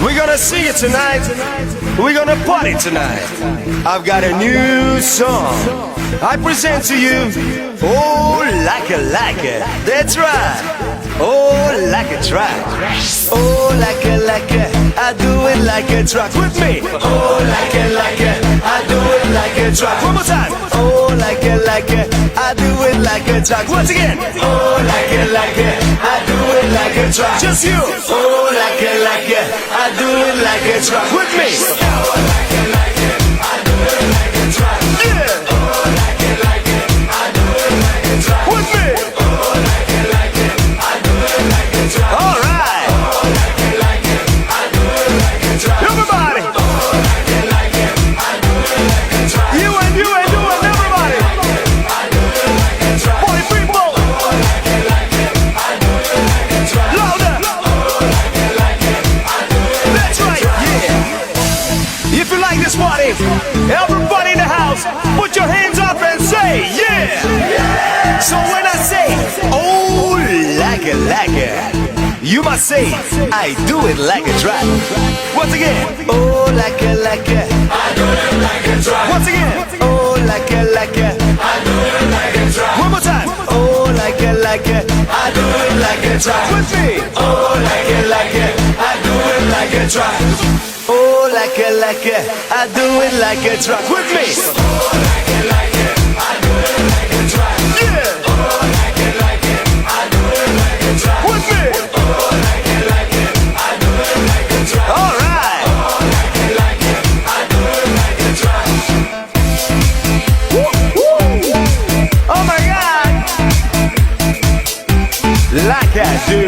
We're gonna sing it tonight. We're gonna party tonight. I've got a new song. I present to you. Oh, like a. That's right. Oh, like a track. Oh, like a. I do it like a track. With me. Oh, like a. I do it like a track. One more time. Oh, like a. I do it like a track. Once again. Oh, like a. I do it like a track. Just you. Oh, like a. I do it like a track. With me. Oh, like a. I do it like a track. Yeah. Oh, like a. I do it like a track. With me. Oh, like a. I do it like a track. All right. Oh, like a. I do it like a track. Everybody. Oh, like a. I do it like a track. You and everybody. I do it like a track. Party people. Oh, like a. I do it like a track. Louder. Oh, like a. I do it. That's right. Yeah. If you like this party, everybody in the house, put your hands up and say yeah. So when I say oh like a, you must say I do it like a track. Once again, oh like a, I do it like a track. Once again, oh like a, I do it like a track. One more time, oh like a, I do it like a track. With me, oh like a, I do it like a track. Oh like a, I do it like a track. With me, oh like a, I do it like a track. Yeah. Oh like a, I do it like a track. With me, oh like a, I do it like a track. All right. Oh like a, I do it like a track. Woo, woo. Oh my God. Like I do.